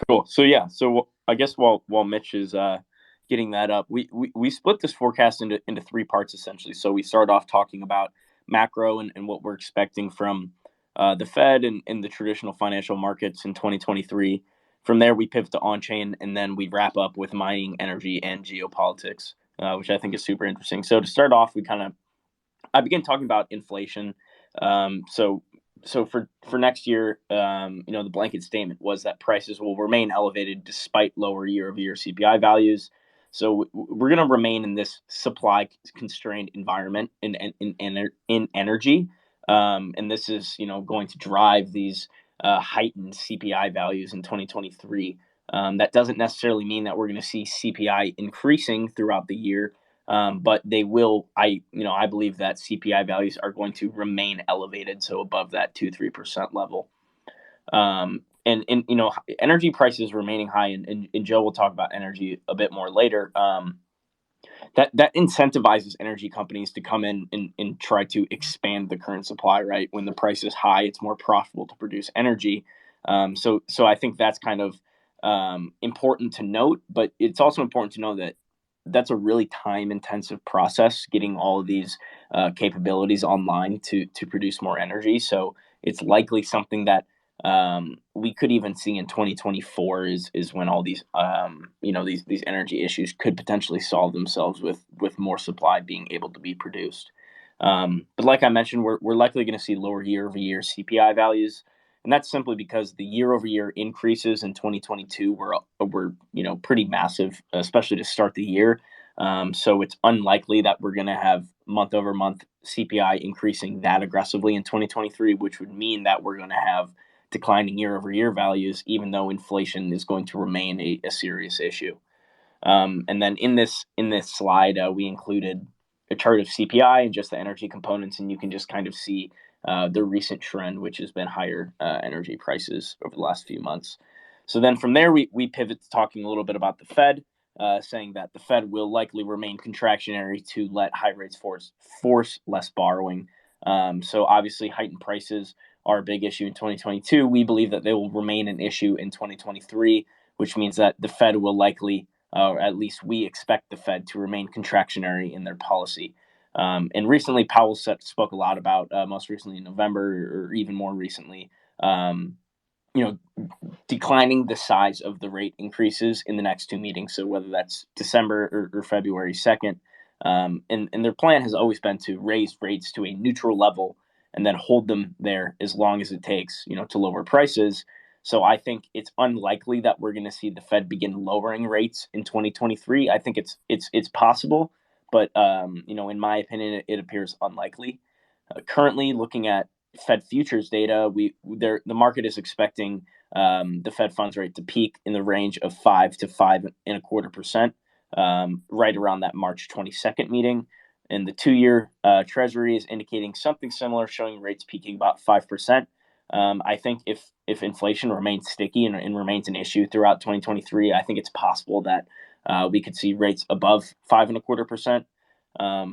Cool. So yeah, so I guess while Mitch is getting that up, we split this forecast into three parts essentially. So we start off talking about macro and what we're expecting from the Fed and the traditional financial markets in 2023. From there, we pivot to on-chain, and then we wrap up with mining, energy, and geopolitics, which I think is super interesting. So to start off, I begin talking about inflation. So for next year, the blanket statement was that prices will remain elevated despite lower year-over-year CPI values. So we're going to remain in this supply constrained environment in energy, and this is going to drive these heightened CPI values in 2023. That doesn't necessarily mean that we're going to see CPI increasing throughout the year, but they will. I believe that CPI values are going to remain elevated, so above that 2-3% level. And energy prices remaining high, and Joe will talk about energy a bit more later. That incentivizes energy companies to come in and try to expand the current supply. Right, when the price is high, it's more profitable to produce energy. So I think that's kind of important to note, but it's also important to know that that's a really time intensive process getting all of these capabilities online to produce more energy. So it's likely something that we could even see in 2024 is when all these these energy issues could potentially solve themselves with more supply being able to be produced. But like I mentioned, we're likely going to see lower year over year CPI values, and that's simply because the year over year increases in 2022 were pretty massive, especially to start the year. So it's unlikely that we're going to have month over month CPI increasing that aggressively in 2023, which would mean that we're going to have declining year over year values, even though inflation is going to remain a serious issue. And then in this slide, we included a chart of CPI and just the energy components, and you can just kind of see the recent trend, which has been higher energy prices over the last few months. So then from there, we pivot to talking a little bit about the Fed, saying that the Fed will likely remain contractionary to let high rates force less borrowing. So obviously, heightened prices are a big issue in 2022. We believe that they will remain an issue in 2023, which means that the Fed will likely, or at least we expect the Fed to remain contractionary in their policy. And recently, Powell spoke a lot about, most recently in November, or even more recently, declining the size of the rate increases in the next two meetings. So whether that's December or February 2nd. And their plan has always been to raise rates to a neutral level and then hold them there as long as it takes, to lower prices. So I think it's unlikely that we're going to see the Fed begin lowering rates in 2023. I think it's possible, but in my opinion, it appears unlikely. Currently, looking at Fed futures data, the market is expecting the Fed funds rate to peak in the range of 5 to 5.25%, right around that March 22nd meeting. And the 2-year Treasury is indicating something similar, showing rates peaking about 5%. I think if inflation remains sticky and remains an issue throughout 2023, I think it's possible that we could see rates above 5.25%.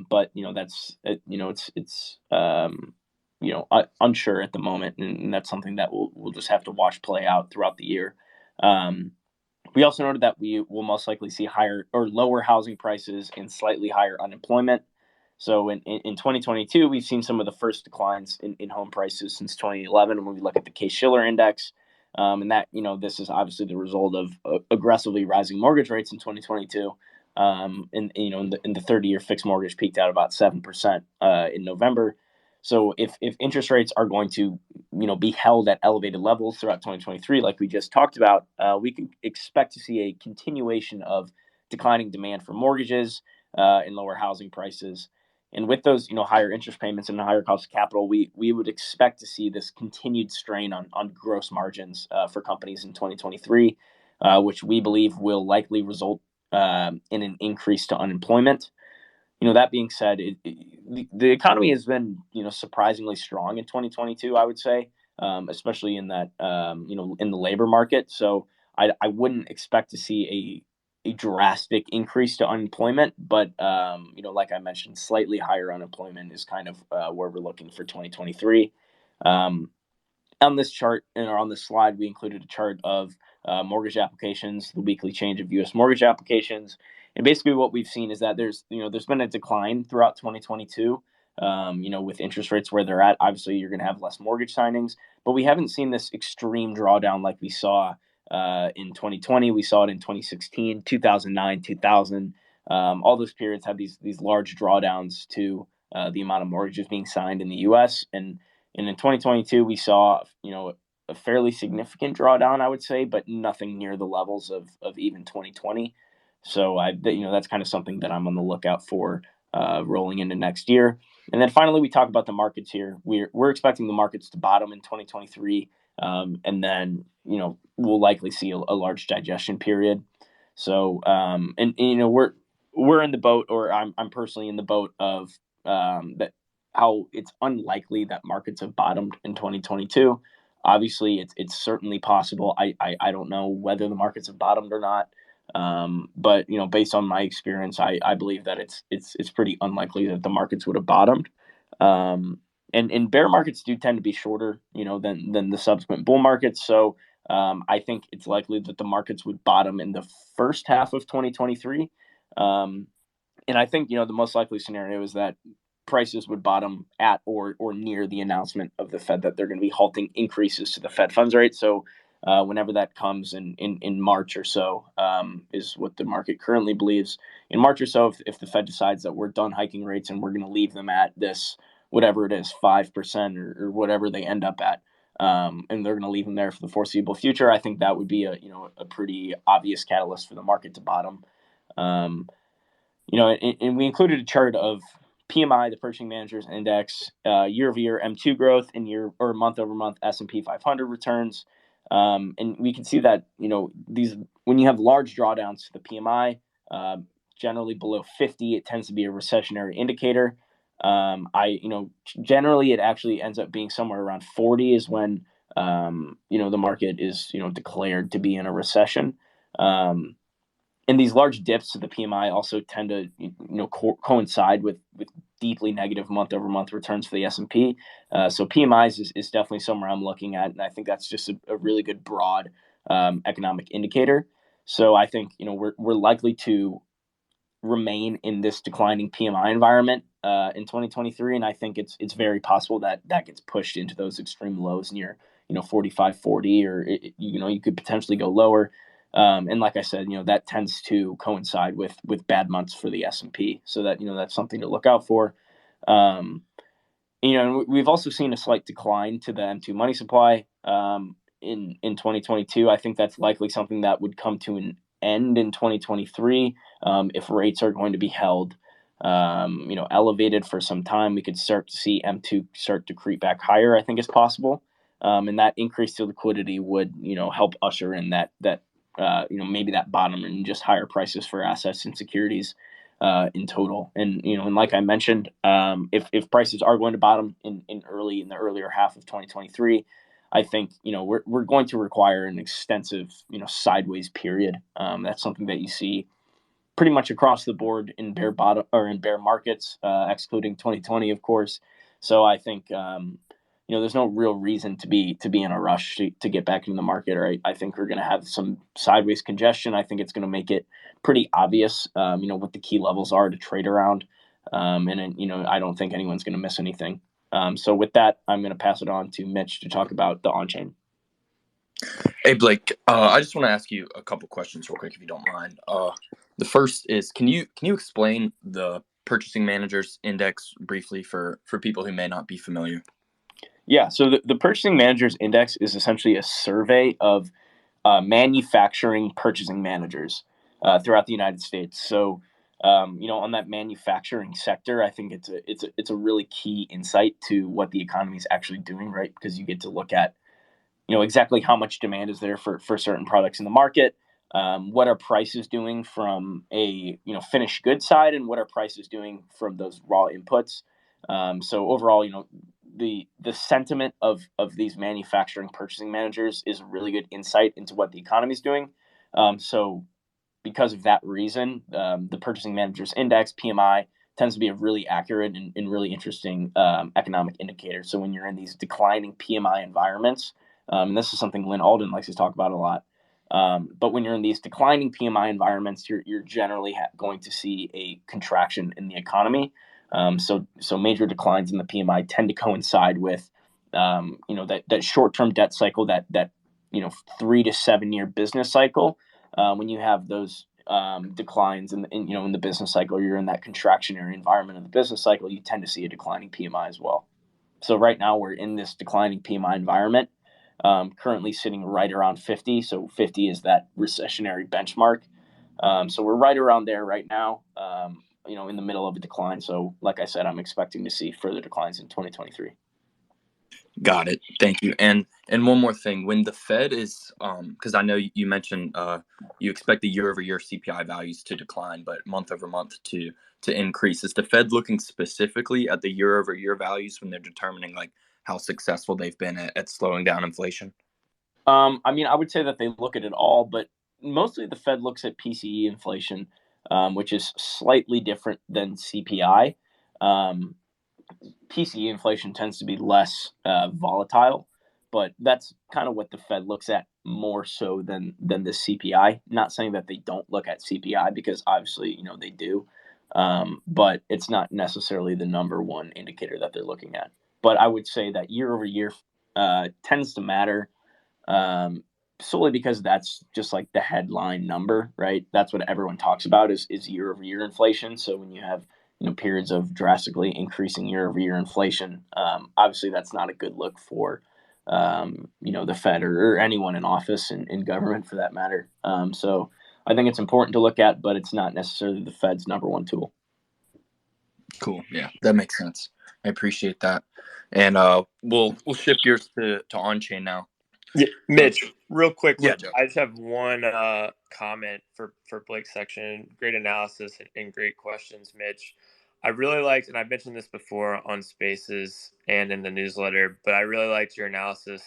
But that's it's unsure at the moment, and that's something that we'll just have to watch play out throughout the year. We also noted that we will most likely see higher or lower housing prices and slightly higher unemployment. So in 2022, we've seen some of the first declines in home prices since 2011 when we look at the Case-Shiller index. And that, this is obviously the result of aggressively rising mortgage rates in 2022. In the 30-year fixed mortgage peaked out about 7% in November. So if interest rates are going to be held at elevated levels throughout 2023, like we just talked about, we can expect to see a continuation of declining demand for mortgages and lower housing prices. And with those higher interest payments and a higher cost of capital, we would expect to see this continued strain on gross margins for companies in 2023, which we believe will likely result in an increase to unemployment. That being said, the economy has been surprisingly strong in 2022. I would say, especially in that in the labor market. So I wouldn't expect to see a drastic increase to unemployment, but like I mentioned, slightly higher unemployment is kind of where we're looking for 2023. On this chart or on this slide, we included a chart of mortgage applications, the weekly change of U.S. mortgage applications. And basically what we've seen is that there's been a decline throughout 2022. With interest rates where they're at, obviously you're going to have less mortgage signings, but we haven't seen this extreme drawdown like we saw in 2020. We saw it in 2016, 2009, 2000. All those periods had these large drawdowns to the amount of mortgages being signed in the U.S. And in 2022, we saw a fairly significant drawdown, I would say, but nothing near the levels of even 2020. So that's kind of something that I'm on the lookout for rolling into next year. And then finally, we talk about the markets here. We're expecting the markets to bottom in 2023, and then we'll likely see a large digestion period. So we're in the boat, or I'm personally in the boat of that how it's unlikely that markets have bottomed in 2022. Obviously, it's certainly possible. I don't know whether the markets have bottomed or not. But based on my experience, I believe that it's pretty unlikely that the markets would have bottomed. And bear markets do tend to be shorter, than the subsequent bull markets. So I think it's likely that the markets would bottom in the first half of 2023. And I think the most likely scenario is that prices would bottom at or near the announcement of the Fed that they're going to be halting increases to the Fed funds rate. So whenever that comes in March or so, is what the market currently believes. In March or so, if the Fed decides that we're done hiking rates and we're going to leave them at this, whatever it is, 5% or whatever they end up at, and they're going to leave them there for the foreseeable future, I think that would be a pretty obvious catalyst for the market to bottom. And we included a chart of PMI, the Purchasing Managers Index, year-over-year M2 growth, and month-over-month S&P 500 returns. And we can see that these, when you have large drawdowns to the PMI, generally below 50, it tends to be a recessionary indicator. Generally it actually ends up being somewhere around 40 is when the market is declared to be in a recession. And these large dips to the PMI also tend to coincide with deeply negative month-over-month returns for the S&P. So PMIs is definitely somewhere I'm looking at, and I think that's just a really good broad economic indicator. So I think we're likely to remain in this declining PMI environment in 2023, and I think it's very possible that gets pushed into those extreme lows near 45, 40, or you could potentially go lower. And like I said, that tends to coincide with bad months for the S&P. So that, that's something to look out for. And we've also seen a slight decline to the M2 money supply in 2022. I think that's likely something that would come to an end in 2023 if rates are going to be held elevated for some time. We could start to see M2 start to creep back higher, I think is possible. And that increase to liquidity would help usher in that maybe that bottom and just higher prices for assets and securities in total. And and like I mentioned, if prices are going to bottom in the earlier half of 2023, I think we're going to require an extensive sideways period. That's something that you see pretty much across the board in bear markets, excluding 2020, of course. So I think there's no real reason to be in a rush to get back into the market. Right? I think we're going to have some sideways congestion. I think it's going to make it pretty obvious, what the key levels are to trade around. And I don't think anyone's going to miss anything. So with that, I'm going to pass it on to Mitch to talk about the on-chain. Hey, Blake, I just want to ask you a couple questions real quick, if you don't mind. The first is, can you explain the Purchasing Managers Index briefly for people who may not be familiar? Yeah, so the Purchasing Managers Index is essentially a survey of manufacturing purchasing managers throughout the United States. So, on that manufacturing sector, I think it's a really key insight to what the economy is actually doing, right? Because you get to look at exactly how much demand is there for certain products in the market. What are prices doing from a finished goods side, and what are prices doing from those raw inputs? So overall, the sentiment of these manufacturing purchasing managers is a really good insight into what the economy is doing. So because of that reason, the Purchasing Managers Index, PMI, tends to be a really accurate and really interesting economic indicator. So when you're in these declining PMI environments, and this is something Lynn Alden likes to talk about a lot, But when you're in these declining PMI environments, you're generally going to see a contraction in the economy. So major declines in the PMI tend to coincide with that short-term debt cycle, that 3 to 7 year business cycle. When you have those declines in the business cycle, you're in that contractionary environment of the business cycle, you tend to see a declining PMI as well. So right now we're in this declining PMI environment, currently sitting right around 50. So 50 is that recessionary benchmark. So we're right around there right now, in the middle of a decline. So like I said, I'm expecting to see further declines in 2023. Got it. Thank you. And one more thing, when the Fed is, because I know you mentioned you expect the year-over-year CPI values to decline, but month-over-month to increase. Is the Fed looking specifically at the year-over-year values when they're determining like how successful they've been at slowing down inflation? I would say that they look at it all, but mostly the Fed looks at PCE inflation, which is slightly different than CPI. PCE inflation tends to be less volatile, but that's kind of what the Fed looks at more so than the CPI. Not saying that they don't look at CPI, because obviously they do, but it's not necessarily the number one indicator that they're looking at. But I would say that year over year tends to matter, solely because that's just like the headline number, right? That's what everyone talks about is year over year inflation. So when you have periods of drastically increasing year over year inflation, obviously that's not a good look for the Fed or anyone in office in government for that matter. So I think it's important to look at, but it's not necessarily the Fed's number one tool. Cool. Yeah, that makes sense. I appreciate that. And we'll shift gears to on-chain now. Yeah, Mitch, real quickly, Yeah, Joe. I just have one comment for Blake's section. Great analysis and great questions, Mitch. I really liked, and I've mentioned this before on Spaces and in the newsletter, but I really liked your analysis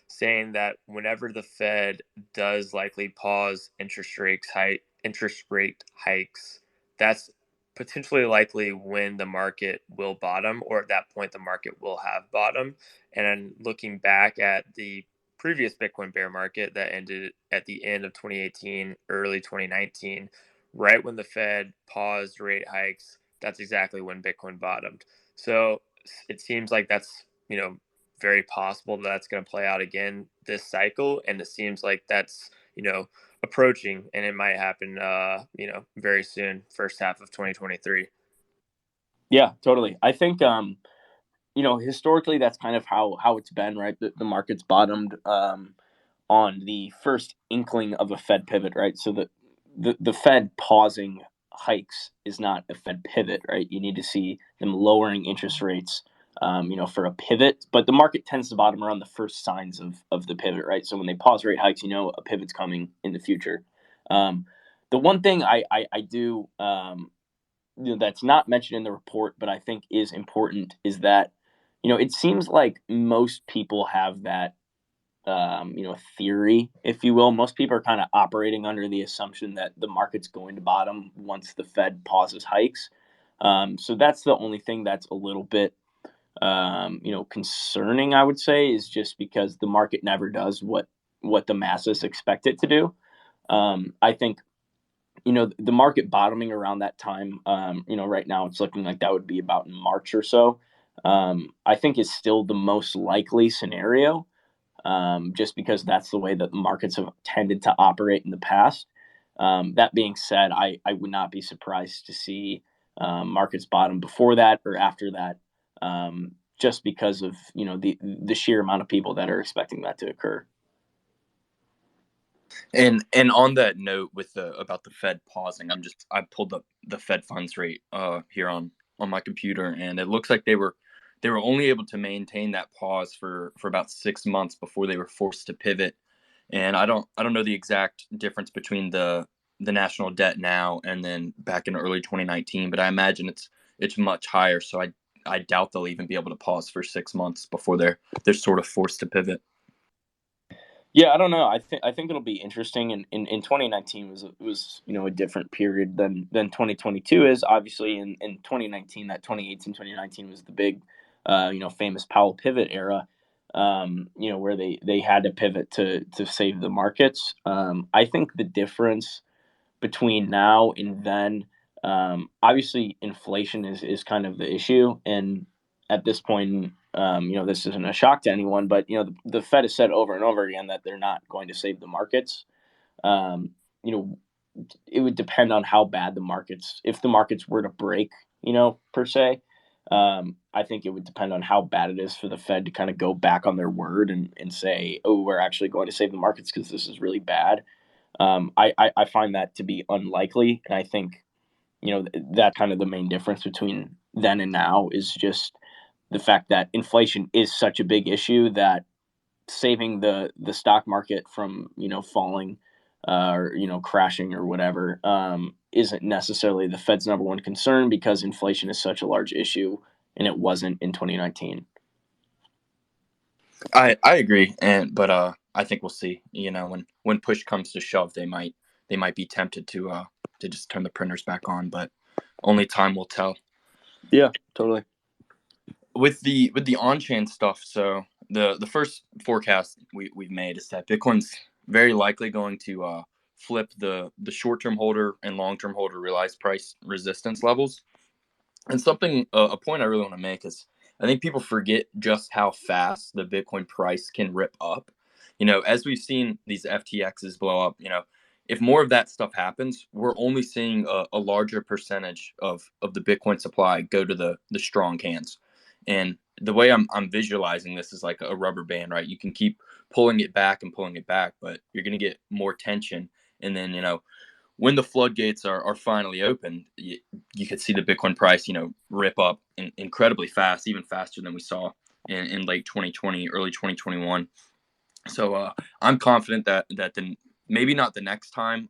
saying that whenever the Fed does likely pause interest rate hikes, that's potentially likely when the market will bottom, or at that point the market will have bottom. And looking back at the previous Bitcoin bear market that ended at the end of 2018, early 2019, right when the Fed paused rate hikes, that's exactly when Bitcoin bottomed. So it seems like that's, very possible that that's going to play out again this cycle. And it seems like that's, approaching, and it might happen, very soon, first half of 2023. Yeah, totally. I think, historically that's kind of how it's been, right? The market's bottomed on the first inkling of a Fed pivot, right? So the Fed pausing hikes is not a Fed pivot, right? You need to see them lowering interest rates, for a pivot. But the market tends to bottom around the first signs of the pivot, right? So when they pause rate hikes, a pivot's coming in the future. The one thing I do, that's not mentioned in the report, but I think is important, is that it seems like most people have that theory, if you will. Most people are kind of operating under the assumption that the market's going to bottom once the Fed pauses hikes. So that's the only thing that's a little bit, concerning, I would say, is just because the market never does what the masses expect it to do. I think, the market bottoming around that time, right now it's looking like that would be about in March or so. I think is still the most likely scenario, just because that's the way that the markets have tended to operate in the past. That being said, I would not be surprised to see markets bottom before that or after that, just because of the sheer amount of people that are expecting that to occur. And on that note, with about the Fed pausing, I pulled up the Fed funds rate here on my computer, and it looks like they were only able to maintain that pause for about 6 months before they were forced to pivot. And I don't know the exact difference between the national debt now and then back in early 2019, but I imagine it's much higher. So I doubt they'll even be able to pause for 6 months before they're sort of forced to pivot. Yeah, I don't know. I think it'll be interesting. In 2019 was a different period than 2022 is. Obviously, in 2019, that 2018 2019 was the big, famous Powell pivot era. where they had to pivot to save the markets. I think the difference between now and then, obviously, inflation is kind of the issue, and at this point, this isn't a shock to anyone, but the Fed has said over and over again that they're not going to save the markets. Um, you know, it would depend on how bad the markets, if the markets were to break, per se. I think it would depend on how bad it is for the Fed to kind of go back on their word and say, oh, we're actually going to save the markets because this is really bad. I find that to be unlikely. And I think, that kind of the main difference between then and now is just the fact that inflation is such a big issue that saving the stock market from falling or crashing or whatever isn't necessarily the Fed's number one concern because inflation is such a large issue and it wasn't in 2019. I agree, but I think we'll see. When push comes to shove, they might be tempted to just turn the printers back on, but only time will tell. Yeah, totally. With the on-chain stuff, so the first forecast we've made is that Bitcoin's very likely going to flip the short-term holder and long-term holder realized price resistance levels. And something, a point I really want to make is I think people forget just how fast the Bitcoin price can rip up. As we've seen these FTXs blow up, if more of that stuff happens, we're only seeing a larger percentage of the Bitcoin supply go to the strong hands. And the way I'm visualizing this is like a rubber band, right? You can keep pulling it back and pulling it back, but you're going to get more tension. And then, when the floodgates are finally open, you could see the Bitcoin price, rip up incredibly fast, even faster than we saw in late 2020, early 2021. So I'm confident that maybe not the next time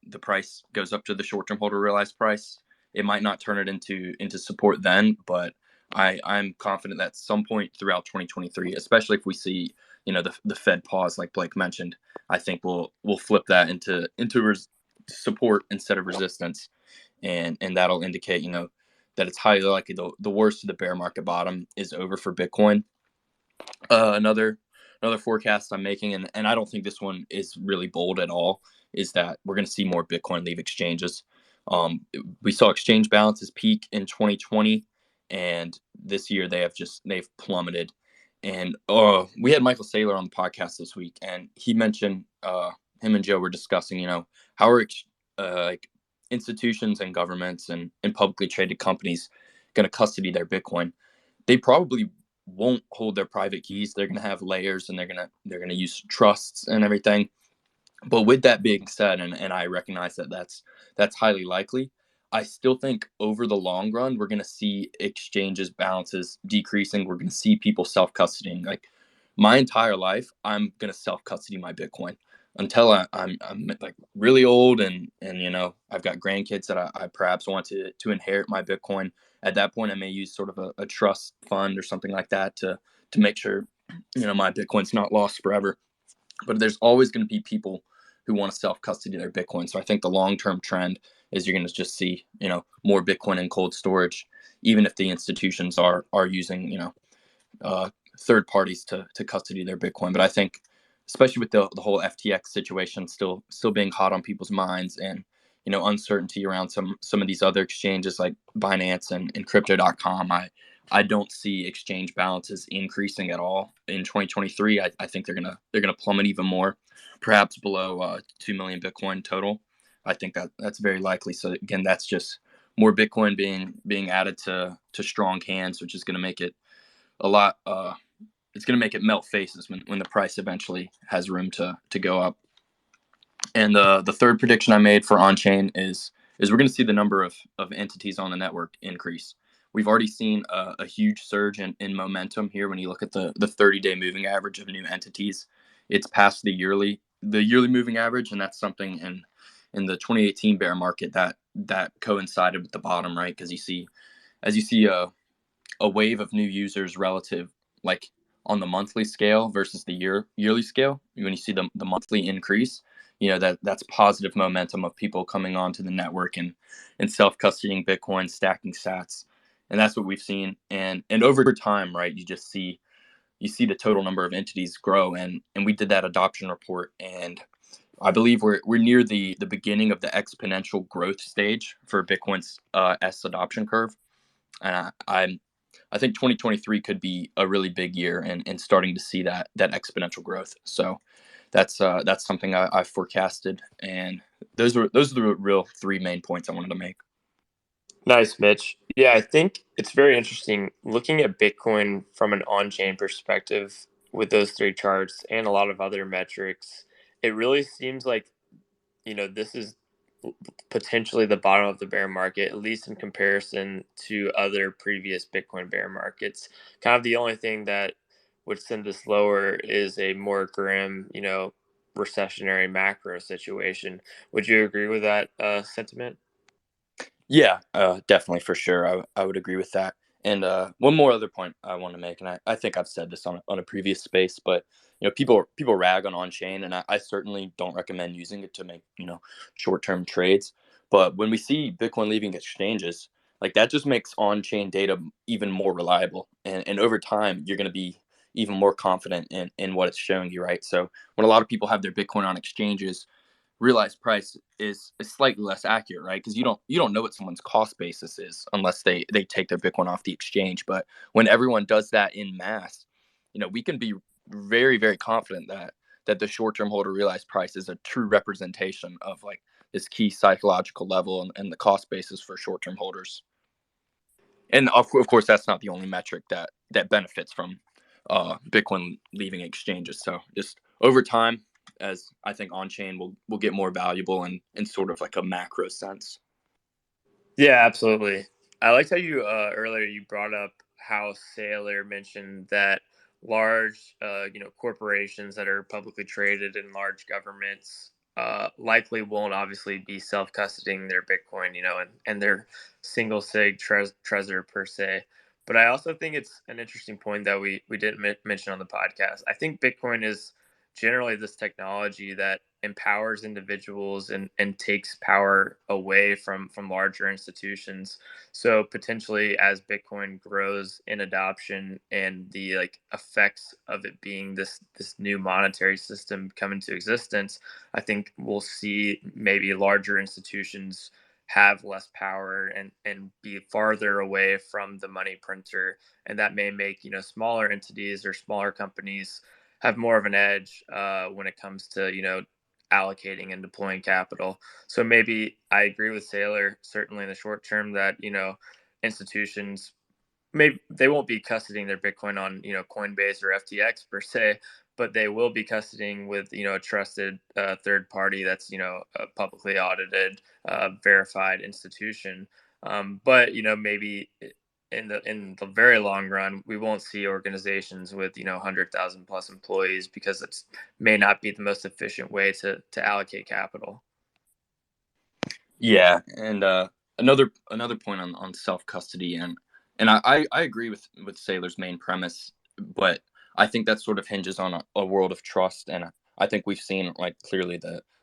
the price goes up to the short-term holder realized price, it might not turn it into support then, but I'm confident that at some point throughout 2023, especially if we see the Fed pause like Blake mentioned, I think we'll flip that into support instead of resistance, and that'll indicate that it's highly likely the worst of the bear market bottom is over for Bitcoin. Another forecast I'm making, and I don't think this one is really bold at all, is that we're going to see more Bitcoin leave exchanges. We saw exchange balances peak in 2020, and this year they've plummeted. And we had Michael Saylor on the podcast this week, and he mentioned him and Joe were discussing, how are like institutions and governments and publicly traded companies going to custody their Bitcoin. They probably won't hold their private keys. They're going to have layers, and they're going to use trusts and everything. But with that being said, and I recognize that that's highly likely, I still think over the long run we're going to see exchanges balances decreasing. We're going to see people self-custodying. Like my entire life, I'm going to self-custody my Bitcoin until I'm like really old and I've got grandkids that I perhaps want to inherit my Bitcoin. At that point, I may use sort of a trust fund or something like that to make sure my Bitcoin's not lost forever. But there's always going to be people who want to self-custody their Bitcoin. So I think the long-term trend is you're going to just see, more Bitcoin in cold storage, even if the institutions are using, third parties to custody their Bitcoin. But I think, especially with the whole FTX situation still being hot on people's minds, and uncertainty around some of these other exchanges like Binance and Crypto.com, I don't see exchange balances increasing at all in 2023. I think they're gonna plummet even more, perhaps below 2 million Bitcoin total. I think that's very likely. So again, that's just more Bitcoin being added to strong hands, which is going to make it a lot. It's going to make it melt faces when the price eventually has room to go up. And the third prediction I made for on-chain is we're going to see the number of entities on the network increase. We've already seen a huge surge in momentum here. When you look at the 30-day moving average of new entities, it's past the yearly moving average, and that's something in the 2018 bear market that coincided with the bottom, right? Because as you see a wave of new users relative, like on the monthly scale versus the yearly scale, when you see the monthly increase, that's positive momentum of people coming onto the network and self-custodying Bitcoin, stacking sats. And that's what we've seen. And over time, right, you just see, you see the total number of entities grow, and we did that adoption report, and I believe we're near the beginning of the exponential growth stage for Bitcoin's S adoption curve, and I think 2023 could be a really big year, and starting to see that exponential growth. So that's something I've forecasted, and those are the real three main points I wanted to make. Nice, Mitch. Yeah, I think it's very interesting looking at Bitcoin from an on-chain perspective with those three charts and a lot of other metrics. It really seems like, this is potentially the bottom of the bear market, at least in comparison to other previous Bitcoin bear markets. Kind of the only thing that would send us lower is a more grim, recessionary macro situation. Would you agree with that sentiment? Yeah, definitely for sure. I would agree with that. And one more other point I want to make, and I think I've said this on a previous space, but people rag on chain, and I certainly don't recommend using it to make short term trades. But when we see Bitcoin leaving exchanges, like that just makes on chain data even more reliable, and over time you're going to be even more confident in what it's showing you, right? So when a lot of people have their Bitcoin on exchanges, realized price is slightly less accurate, right? Because you don't know what someone's cost basis is unless they take their Bitcoin off the exchange. But when everyone does that in mass, we can be very, very confident that the short-term holder realized price is a true representation of like this key psychological level and the cost basis for short-term holders. And of course, that's not the only metric that benefits from Bitcoin leaving exchanges. So just over time, as I think on chain will get more valuable in sort of like a macro sense. Yeah, absolutely. I liked how you earlier you brought up how Saylor mentioned that large, corporations that are publicly traded and large governments likely won't obviously be self-custodying their Bitcoin, and their single sig trezor per se. But I also think it's an interesting point that we didn't mention on the podcast. I think Bitcoin is generally this technology that empowers individuals and takes power away from larger institutions. So potentially as Bitcoin grows in adoption and the effects of it being this new monetary system come into existence, I think we'll see maybe larger institutions have less power and be farther away from the money printer, and that may make smaller entities or smaller companies have more of an edge when it comes to allocating and deploying capital. So maybe I agree with Saylor certainly in the short term that institutions maybe they won't be custodying their Bitcoin on Coinbase or FTX per se, but they will be custodying with a trusted third party that's a publicly audited, verified institution. But maybe in the very long run, we won't see organizations with 100,000 plus employees because it may not be the most efficient way to allocate capital. Yeah, and another point on self custody, and I agree with Saylor's main premise, but I think that sort of hinges on a world of trust, and I think we've seen like clearly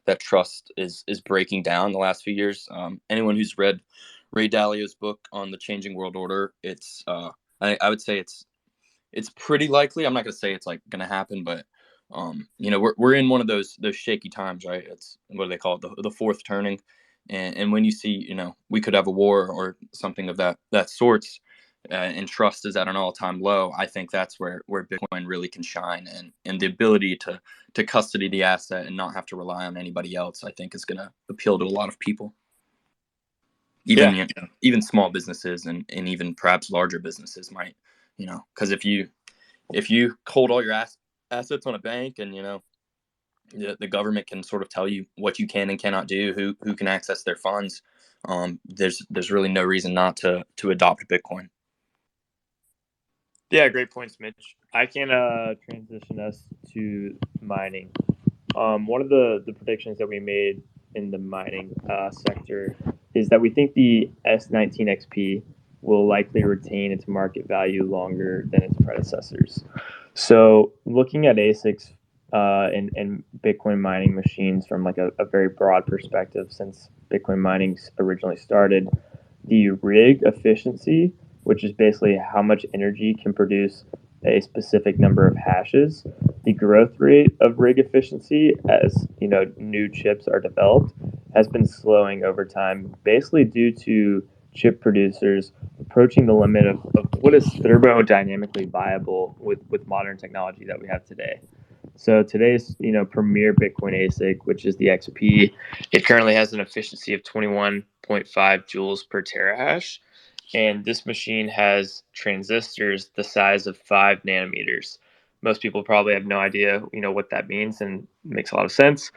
that trust is breaking down the last few years. Anyone who's read Ray Dalio's book on the changing world order, it's I would say it's pretty likely. I'm not going to say it's like going to happen, but we're in one of those shaky times, right? It's what do they call it, the fourth turning, and when you see we could have a war or something of that sorts, and trust is at an all-time low. I think that's where Bitcoin really can shine, and the ability to custody the asset and not have to rely on anybody else, I think is going to appeal to a lot of people, even Yeah. even small businesses and even perhaps larger businesses might, because if you hold all your assets on a bank, and the government can sort of tell you what you can and cannot do, who can access their funds, there's really no reason not to adopt Bitcoin. Yeah, great points, Mitch. I can transition us to mining. One of the predictions that we made in the mining sector is that we think the S19XP will likely retain its market value longer than its predecessors. So, looking at ASICs and Bitcoin mining machines from like a very broad perspective, since Bitcoin mining originally started, the rig efficiency, which is basically how much energy can produce a specific number of hashes. The growth rate of rig efficiency as new chips are developed has been slowing over time, basically due to chip producers approaching the limit of what is thermodynamically viable with modern technology that we have today. So today's premier Bitcoin ASIC, which is the XP, it currently has an efficiency of 21.5 joules per terahash, and this machine has transistors the size of 5 nanometers. Most people probably have no idea what that means, and it makes a lot of sense.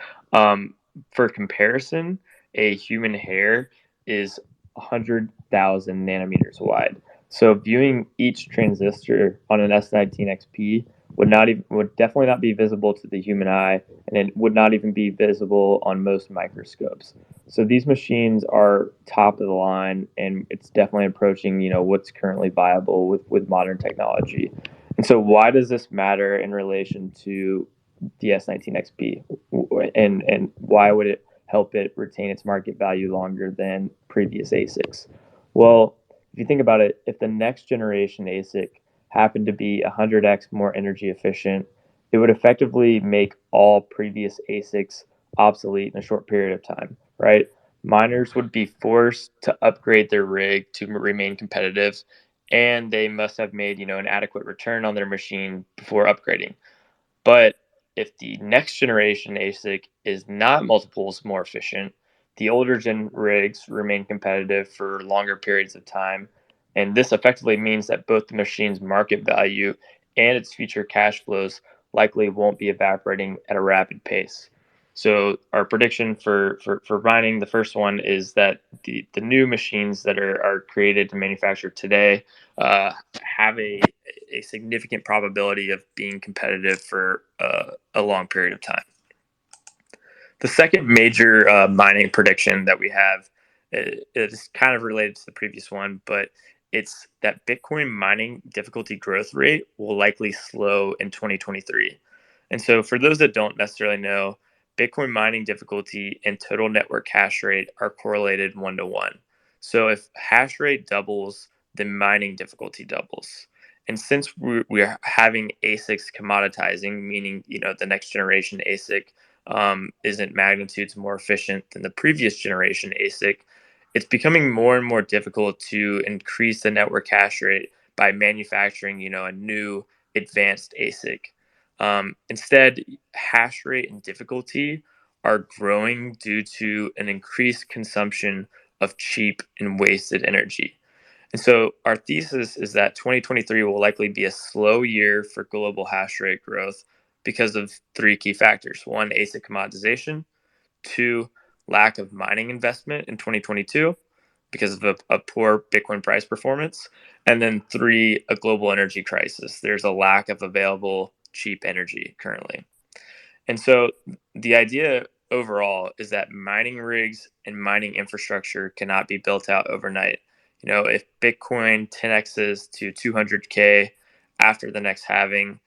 For comparison, a human hair is 100,000 nanometers wide. So viewing each transistor on an S19 XP would definitely not be visible to the human eye, and it would not even be visible on most microscopes. So these machines are top of the line, and it's definitely approaching what's currently viable with modern technology. And so why does this matter in relation to the S19 XP, and why would it help it retain its market value longer than previous ASICs? Well, if you think about it, if the next generation ASIC happened to be 100x more energy efficient, it would effectively make all previous ASICs obsolete in a short period of time, right? Miners would be forced to upgrade their rig to remain competitive, and they must have made an adequate return on their machine before upgrading. But if the next generation ASIC is not multiples more efficient, the older gen rigs remain competitive for longer periods of time. And this effectively means that both the machine's market value and its future cash flows likely won't be evaporating at a rapid pace. So our prediction for mining, the first one is that the new machines that are created and manufactured today have a significant probability of being competitive for a long period of time. The second major mining prediction that we have is kind of related to the previous one, but it's that Bitcoin mining difficulty growth rate will likely slow in 2023. And so, for those that don't necessarily know, Bitcoin mining difficulty and total network hash rate are correlated 1 to 1. So, if hash rate doubles, then mining difficulty doubles. And since we're having ASICs commoditizing, meaning the next generation ASIC isn't magnitudes more efficient than the previous generation ASIC, it's becoming more and more difficult to increase the network hash rate by manufacturing, a new advanced ASIC. Instead, hash rate and difficulty are growing due to an increased consumption of cheap and wasted energy. And so our thesis is that 2023 will likely be a slow year for global hash rate growth because of three key factors. One, ASIC commoditization. Two, lack of mining investment in 2022 because of a poor Bitcoin price performance. And then three, a global energy crisis. There's a lack of available cheap energy currently. And so the idea overall is that mining rigs and mining infrastructure cannot be built out overnight. If Bitcoin 10x's to 200K after the next halving,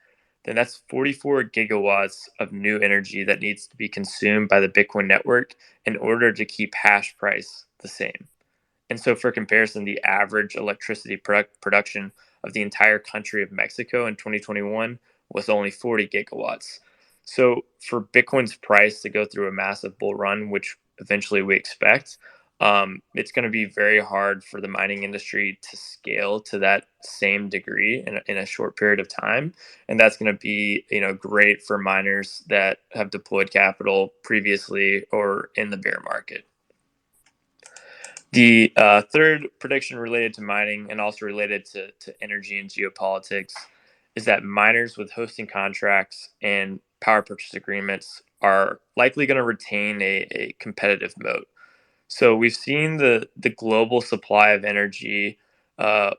then that's 44 gigawatts of new energy that needs to be consumed by the Bitcoin network in order to keep hash price the same. And so, for comparison, the average electricity production of the entire country of Mexico in 2021 was only 40 gigawatts. So, for Bitcoin's price to go through a massive bull run, which eventually we expect, it's going to be very hard for the mining industry to scale to that same degree in a short period of time. And that's going to be, great for miners that have deployed capital previously or in the bear market. The third prediction related to mining and also related to energy and geopolitics is that miners with hosting contracts and power purchase agreements are likely going to retain a competitive moat. So we've seen the global supply of energy uh,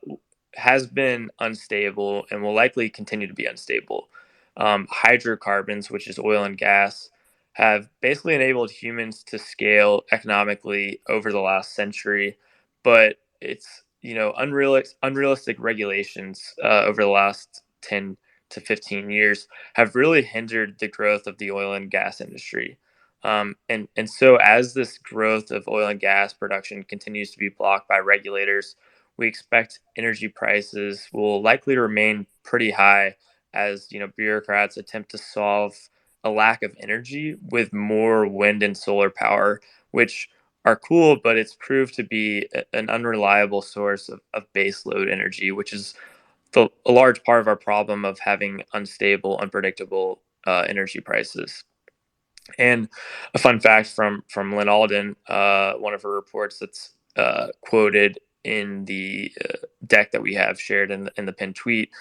has been unstable and will likely continue to be unstable. Hydrocarbons, which is oil and gas, have basically enabled humans to scale economically over the last century, but it's unrealistic regulations over the last 10 to 15 years have really hindered the growth of the oil and gas industry. And so as this growth of oil and gas production continues to be blocked by regulators, we expect energy prices will likely remain pretty high as bureaucrats attempt to solve a lack of energy with more wind and solar power, which are cool, but it's proved to be an unreliable source of base load energy, which is a large part of our problem of having unstable, unpredictable energy prices. And a fun fact from Lynn Alden, one of her reports that's quoted in the deck that we have shared in the pinned tweet,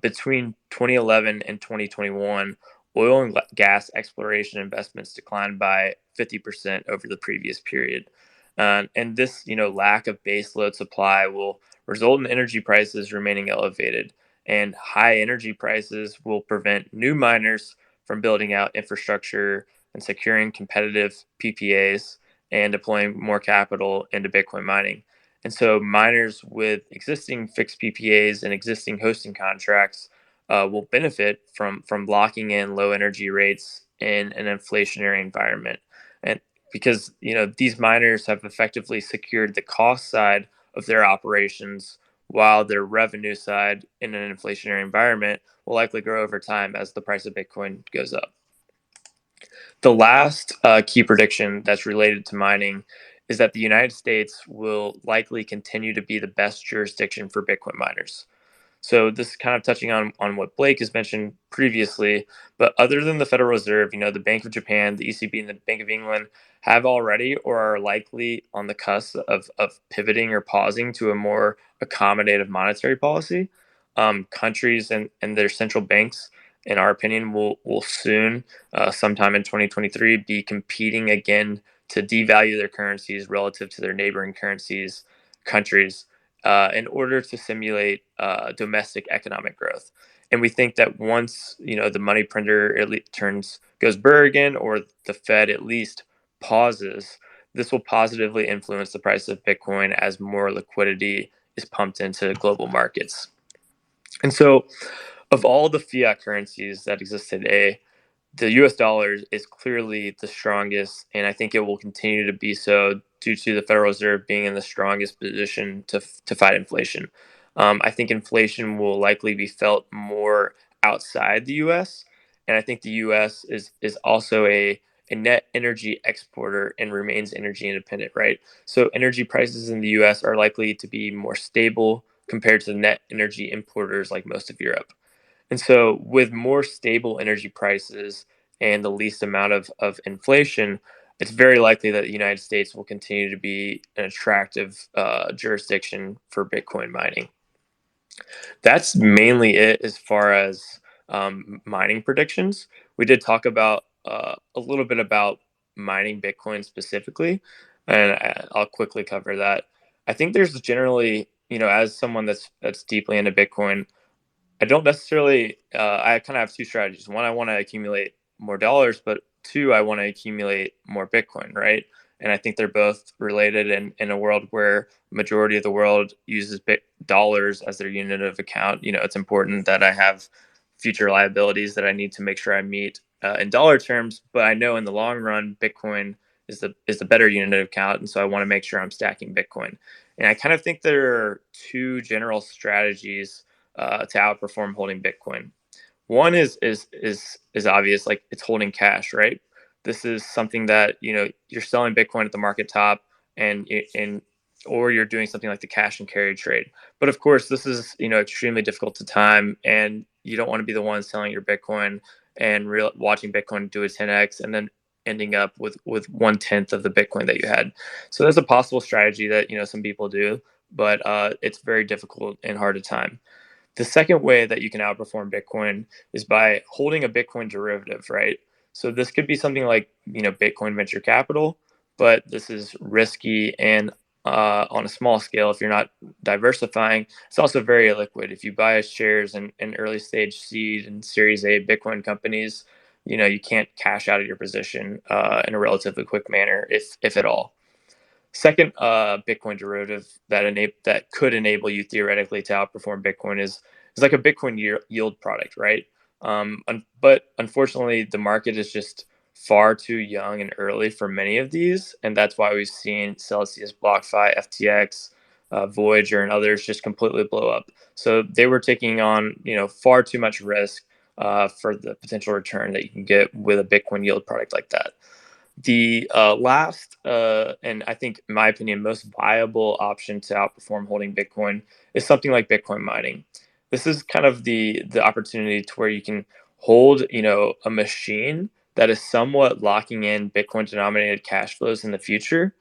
between 2011 and 2021, oil and gas exploration investments declined by 50% over the previous period. And this, lack of baseload supply will result in energy prices remaining elevated. And high energy prices will prevent new miners from building out infrastructure and securing competitive PPAs and deploying more capital into Bitcoin mining. And so miners with existing fixed PPAs and existing hosting contracts will benefit from locking in low energy rates in an inflationary environment. And because these miners have effectively secured the cost side of their operations, while their revenue side in an inflationary environment will likely grow over time as the price of Bitcoin goes up. The last key prediction that's related to mining is that the United States will likely continue to be the best jurisdiction for Bitcoin miners. So this is kind of touching on what Blake has mentioned previously, but other than the Federal Reserve, the Bank of Japan, the ECB, and the Bank of England have already or are likely on the cusp of pivoting or pausing to a more accommodative monetary policy. Countries and their central banks, in our opinion, will soon, sometime in 2023, be competing again to devalue their currencies relative to their neighboring countries, in order to simulate domestic economic growth. And we think that once the money printer goes burr again, or the Fed at least pauses, this will positively influence the price of Bitcoin as more liquidity is pumped into global markets. And so, of all the fiat currencies that exist today, the US dollar is clearly the strongest, and I think it will continue to be so due to the Federal Reserve being in the strongest position to fight inflation. I think inflation will likely be felt more outside the US, and I think the US is also a net energy exporter and remains energy independent, right? So energy prices in the US are likely to be more stable compared to net energy importers like most of Europe. And so, with more stable energy prices and the least amount of inflation, it's very likely that the United States will continue to be an attractive jurisdiction for Bitcoin mining. That's mainly it as far as mining predictions. We did talk about a little bit about mining Bitcoin specifically, and I'll quickly cover that. I think there's generally, as someone that's deeply into Bitcoin, I don't necessarily. I kind of have two strategies. One, I want to accumulate more dollars, but two, I want to accumulate more Bitcoin, right? And I think they're both related. In a world where majority of the world uses dollars as their unit of account, it's important that I have future liabilities that I need to make sure I meet in dollar terms. But I know in the long run, Bitcoin is the better unit of account, and so I want to make sure I'm stacking Bitcoin. And I kind of think there are two general strategies to outperform holding Bitcoin. One is obvious, like it's holding cash, right? This is something that you're selling Bitcoin at the market top, and or you're doing something like the cash and carry trade. But of course, this is extremely difficult to time, and you don't want to be the one selling your Bitcoin and watching Bitcoin do a 10x and then ending up with 1/10 of the Bitcoin that you had. So that's a possible strategy that some people do, but it's very difficult and hard to time. The second way that you can outperform Bitcoin is by holding a Bitcoin derivative, right? So this could be something like, Bitcoin venture capital, but this is risky and on a small scale, if you're not diversifying, it's also very illiquid. If you buy shares in early stage seed and Series A Bitcoin companies, you can't cash out of your position in a relatively quick manner, if at all. Second, Bitcoin derivative that could enable you theoretically to outperform Bitcoin is like a Bitcoin yield product, right? But unfortunately, the market is just far too young and early for many of these, and that's why we've seen Celsius, BlockFi, FTX, Voyager and others just completely blow up. So they were taking on far too much risk for the potential return that you can get with a Bitcoin yield product like that. The last, and I think, in my opinion, most viable option to outperform holding Bitcoin is something like Bitcoin mining. This is kind of the opportunity to where you can hold, a machine that is somewhat locking in Bitcoin denominated cash flows in the future.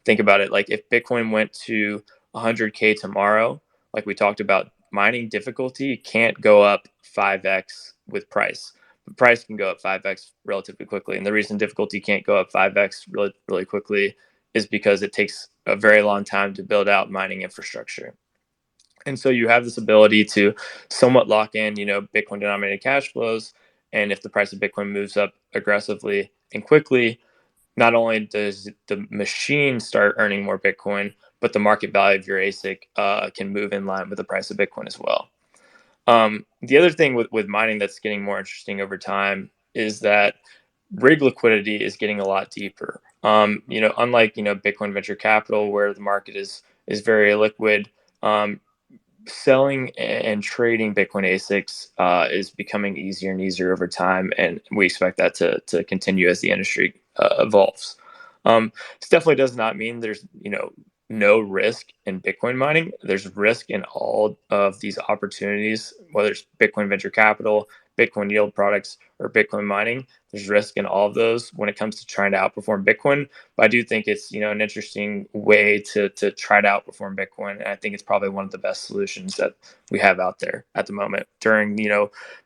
Think about it. Like if Bitcoin went to 100K tomorrow, like we talked about, mining difficulty can't go up 5x with price. The price can go up 5x relatively quickly. And the reason difficulty can't go up 5x really, really quickly is because it takes a very long time to build out mining infrastructure. And so you have this ability to somewhat lock in, Bitcoin denominated cash flows. And if the price of Bitcoin moves up aggressively and quickly, not only does the machine start earning more Bitcoin, but the market value of your ASIC can move in line with the price of Bitcoin as well. The other thing with mining that's getting more interesting over time is that rig liquidity is getting a lot deeper. Unlike Bitcoin venture capital, where the market is very liquid, selling and trading Bitcoin ASICs is becoming easier and easier over time, and we expect that to continue as the industry evolves. This definitely does not mean there's no risk in Bitcoin mining. There's risk in all of these opportunities, whether it's Bitcoin venture capital, Bitcoin yield products, or Bitcoin mining. There's risk in all of those when it comes to trying to outperform Bitcoin. But I do think it's an interesting way to try to outperform Bitcoin, and I think it's probably one of the best solutions that we have out there at the moment during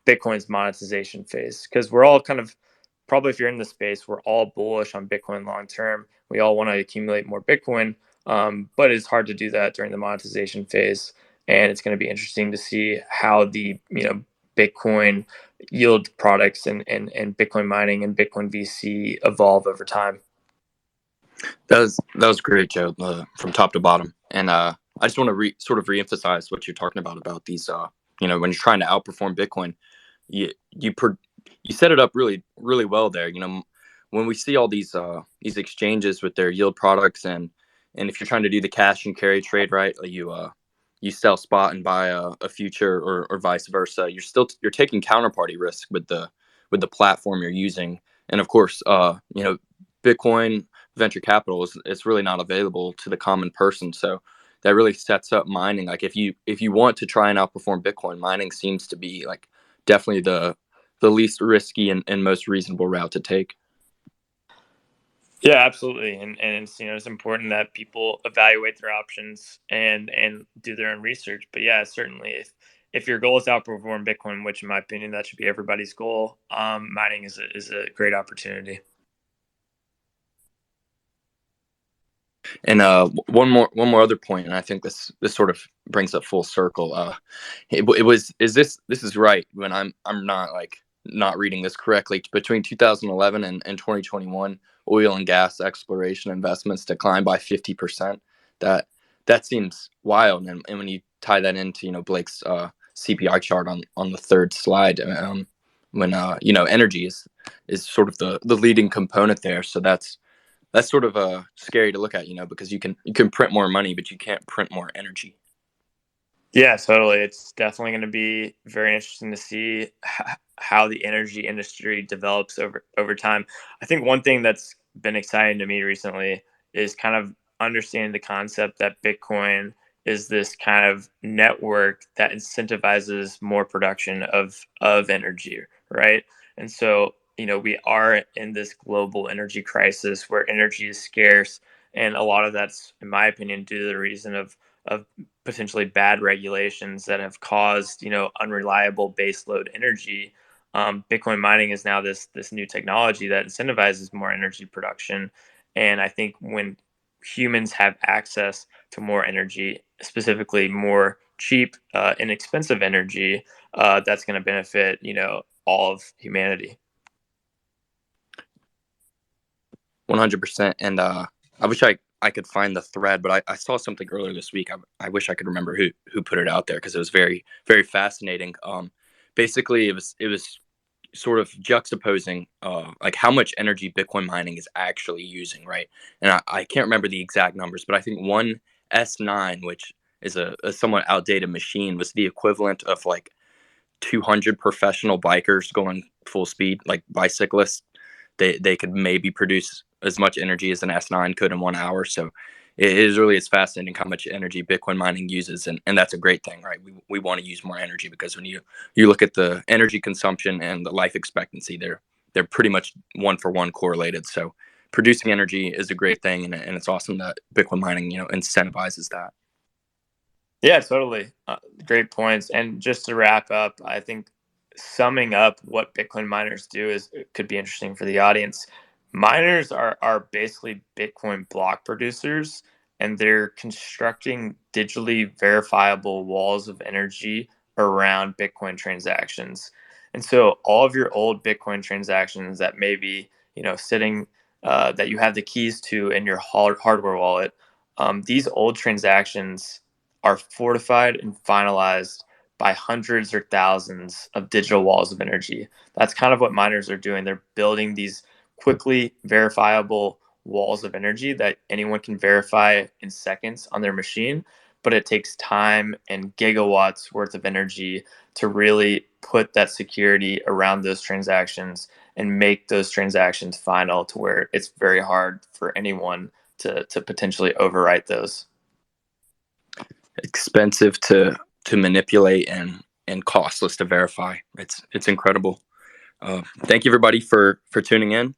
Bitcoin's monetization phase, because we're all kind of, probably if you're in the space, we're all bullish on Bitcoin long term. We all want to accumulate more Bitcoin, but it's hard to do that during the monetization phase, and it's going to be interesting to see how the Bitcoin yield products and Bitcoin mining and Bitcoin VC evolve over time. That was great, Joe, from top to bottom. And I just want to sort of reemphasize what you're talking about these. When you're trying to outperform Bitcoin, you set it up really really well there. When we see all these exchanges with their yield products, and if you're trying to do the cash and carry trade, right, you sell spot and buy a future, or vice versa. You're taking counterparty risk with the platform you're using, and of course, Bitcoin venture capital is really not available to the common person. So that really sets up mining. Like if you want to try and outperform Bitcoin, mining seems to be like definitely the least risky and most reasonable route to take. Yeah, absolutely, and it's important that people evaluate their options and do their own research. But yeah, certainly, if your goal is to outperform Bitcoin, which in my opinion that should be everybody's goal, mining is a great opportunity. And one more other point, and I think this sort of brings it full circle. This is right when I'm not reading this correctly. Between 2011 and 2021, oil and gas exploration investments declined by 50%. That seems wild, and when you tie that into Blake's CPI chart on the third slide, when energy is sort of the leading component there. So that's sort of scary to look at, because you can print more money, but you can't print more energy. Yeah, totally. It's definitely going to be very interesting to see how the energy industry develops over time. I think one thing that's been exciting to me recently is kind of understanding the concept that Bitcoin is this kind of network that incentivizes more production of energy, right? And so, we are in this global energy crisis where energy is scarce, and a lot of that's, in my opinion, due to the reason of potentially bad regulations that have caused unreliable baseload energy. Bitcoin mining is now this new technology that incentivizes more energy production, and I think when humans have access to more energy, specifically more cheap, inexpensive energy, that's going to benefit all of humanity. 100%. And I wish I could find the thread, but I saw something earlier this week. I wish I could remember who put it out there, because it was very very fascinating. Basically, it was sort of juxtaposing like how much energy Bitcoin mining is actually using, right? And I can't remember the exact numbers, but I think 1 S9, which is a somewhat outdated machine, was the equivalent of like 200 professional bikers going full speed, like bicyclists. They could maybe produce as much energy as an S9 could in 1 hour. So it's fascinating how much energy Bitcoin mining uses, and that's a great thing, right? We want to use more energy, because when you look at the energy consumption and the life expectancy, they're pretty much one for one correlated. So producing energy is a great thing, and it's awesome that Bitcoin mining incentivizes that. Yeah, totally. Great points. And just to wrap up, I think summing up what Bitcoin miners do could be interesting for the audience. Miners are basically Bitcoin block producers, and they're constructing digitally verifiable walls of energy around Bitcoin transactions. And so all of your old Bitcoin transactions that may be, sitting, that you have the keys to in your hardware wallet, these old transactions are fortified and finalized by hundreds or thousands of digital walls of energy. That's kind of what miners are doing. They're building these quickly verifiable walls of energy that anyone can verify in seconds on their machine, but it takes time and gigawatts worth of energy to really put that security around those transactions and make those transactions final, to where it's very hard for anyone to potentially overwrite those. Expensive to manipulate, and costless to verify. It's incredible. Thank you everybody for tuning in.